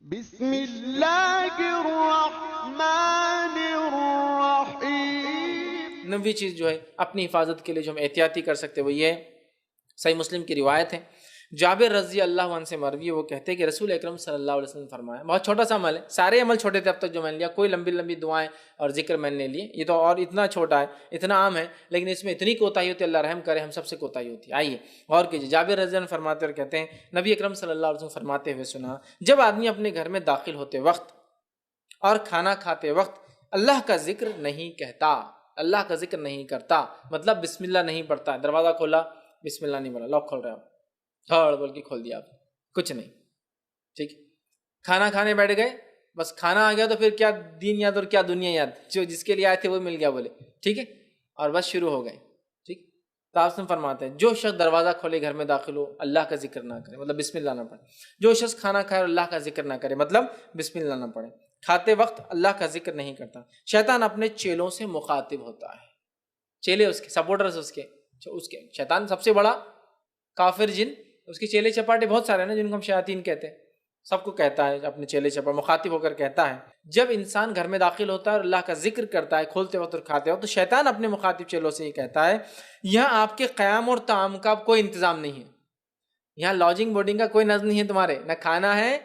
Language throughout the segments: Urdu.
بسم اللہ الرحمن الرحیم۔ نویں چیز جو ہے اپنی حفاظت کے لیے جو ہم احتیاطی کر سکتے وہ یہ ہے، صحیح مسلم کی روایت ہے، جابر رضی اللہ عنہ سے مروی ہے، وہ کہتے ہیں کہ رسول اکرم صلی اللہ علیہ وسلم نے فرمایا، بہت چھوٹا سا عمل ہے، سارے عمل چھوٹے تھے اب تک جو میں نے لیا، کوئی لمبی لمبی دعائیں اور ذکر میں نے لیے، یہ تو اور اتنا چھوٹا ہے، اتنا عام ہے، لیکن اس میں اتنی کوتاہی ہوتی ہے، اللہ رحم کرے ہم سب سے کوتاہی ہوتی ہے۔ آئیے غور کیجیے، جابر رضی اللہ عنہ فرماتے اور کہتے ہیں نبی اکرم صلی اللہ علیہ وسلم فرماتے ہوئے سنا، جب آدمی اپنے گھر میں داخل ہوتے وقت اور کھانا کھاتے وقت اللہ کا ذکر نہیں کہتا، اللہ کا ذکر نہیں کرتا، مطلب بسم اللہ نہیں پڑھتا ہے، دروازہ کھولا بسم اللہ نہیں بولا، لاک کھول رہے آپ دھڑ بول کے کھول دیا آپ، کچھ نہیں، ٹھیک، کھانا کھانے بیٹھ گئے، بس کھانا آ گیا تو پھر کیا دین یاد اور کیا دنیا یاد، جو جس کے لیے آئے تھے وہ مل گیا بولے، ٹھیک ہے، اور بس شروع ہو گئے، ٹھیک۔ تو آپ سے فرماتے ہیں جو شخص دروازہ کھولے گھر میں داخل ہو اللہ کا ذکر نہ کرے، مطلب بسم اللہ نہ پڑھے، جو شخص کھانا کھائے اور اللہ کا ذکر نہ کرے، مطلب بسم اللہ نہ پڑھے، کھاتے وقت اللہ کا ذکر نہیں کرتا، شیطان اپنے چیلوں سے مخاطب ہوتا ہے، چیلے اس کے سپورٹرز اس کے شیطان سب سے بڑا کافر جن، اس کے چیلے چپاٹے بہت سارے ہیں نا جن کو ہم شیاطین کہتے ہیں، سب کو کہتا ہے اپنے چیلے چپاٹے مخاطب ہو کر کہتا ہے، جب انسان گھر میں داخل ہوتا ہے اور اللہ کا ذکر کرتا ہے کھولتے وقت اور کھاتے وقت، تو شیطان اپنے مخاطب چیلوں سے یہ کہتا ہے یہاں آپ کے قیام اور طعام کا کوئی انتظام نہیں ہے، یہاں لاجنگ بورڈنگ کا کوئی نظم نہیں ہے تمہارے، نہ کھانا ہے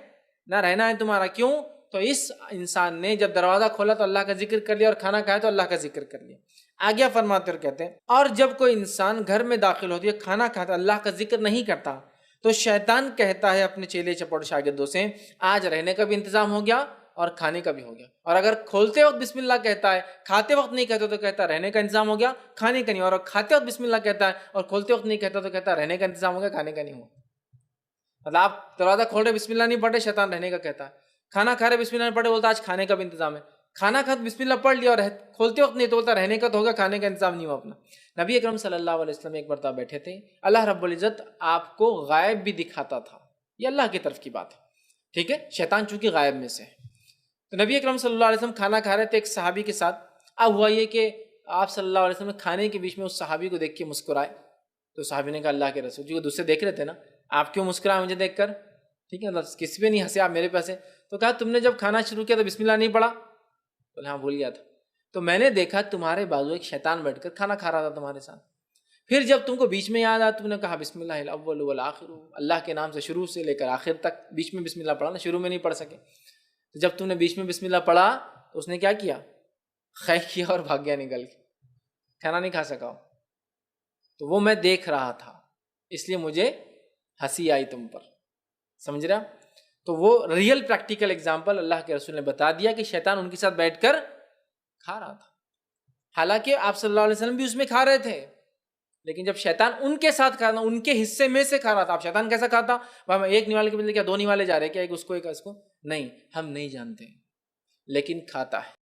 نہ رہنا ہے تمہارا، کیوں؟ تو اس انسان نے جب دروازہ کھولا تو اللہ کا ذکر کر لیا اور کھانا کھایا تو اللہ کا ذکر کر لیا۔ آگیا فرماتے اور کہتے ہیں اور جب کوئی انسان گھر میں داخل ہوتی ہے کھانا کھاتا اللہ کا ذکر نہیں کرتا تو شیطان کہتا ہے اپنے چیلے چپوٹ شاگردوں سے آج رہنے کا بھی انتظام ہو گیا اور کھانے کا بھی ہو گیا، اور اگر کھولتے وقت بسم اللہ کہتا ہے کھاتے وقت نہیں کہتا تو کہتا رہنے کا انتظام ہو گیا کھانے کا نہیں، اور کھاتے وقت بسم اللہ کہتا ہے اور کھولتے وقت نہیں کہتا تو کہتا رہنے کا انتظام ہو گیا کھانے کا نہیں ہوا۔ مطلب آپ دروازہ کھول رہے بسم اللہ نہیں پڑھ رہے، شیطان رہنے کا کہتا ہے، کھانا کھا رہے بسم اللہ نہیں پڑھ رہے بولتا آج کھانے کا بھی انتظام ہے، کھانا کھا بسم اللہ پڑھ لیا اور کھولتے وقت نہیں تو بولتا رہنے کا تو ہوگا کھانے کا انتظام نہیں ہوا اپنا۔ نبی اکرم صلی اللہ علیہ وسلم ایک مرتبہ بیٹھے تھے، اللہ رب العزت آپ کو غائب بھی دکھاتا تھا، یہ اللہ کی طرف کی بات ہے، ٹھیک ہے، شیطان چونکہ غائب میں سے ہے، تو نبی اکرم صلی اللہ علیہ وسلم کھانا کھا رہے تھے ایک صحابی کے ساتھ، اب ہوا یہ کہ آپ صلی اللہ علیہ وسلم کھانے کے بیچ میں اس صحابی کو دیکھ کے مسکرائے، تو صحابی نے کہا اللہ کے رسول جی وہ دوسرے دیکھ رہے تھے نا، آپ کیوں مسکرائے مجھے دیکھ کر، ٹھیک ہے، کسی پہ نہیں ہنسے آپ میرے پیسے، تو کہا تم نے جب کھانا شروع کیا تو بسم اللہ نہیں پڑھا، بولے ہاں بھول گیا تھا، تو میں نے دیکھا تمہارے بازو ایک شیطان بیٹھ کر کھانا کھا رہا تھا تمہارے ساتھ، پھر جب تم کو بیچ میں یاد آیا تم نے کہا بسم اللہ الاول والآخر، اللہ کے نام سے شروع سے لے کر آخر تک، بیچ میں بسم اللہ پڑھا نا، شروع میں نہیں پڑھ سکے، تو جب تم نے بیچ میں بسم اللہ پڑھا تو اس نے کیا کیا، خے کیا اور بھاگ گیا نکل کے، کھانا نہیں کھا سکا، تو وہ میں دیکھ رہا تھا اس لیے مجھے ہنسی آئی تم پر، سمجھ رہا؟ تو وہ ریئل پریکٹیکل ایگزامپل اللہ کے رسول نے بتا دیا کہ شیطان ان کے ساتھ بیٹھ کر کھا رہا تھا، حالانکہ آپ صلی اللہ علیہ وسلم بھی اس میں کھا رہے تھے، لیکن جب شیطان ان کے ساتھ کھا رہا ان کے حصے میں سے کھا رہا تھا، اب شیطان کیسا کھاتا، ہم ایک نوالے کے بدلے کیا دو نوالے جا رہے ہیں کیا، ایک اس کو ایک اس کو، نہیں، ہم نہیں جانتے، لیکن کھاتا ہے۔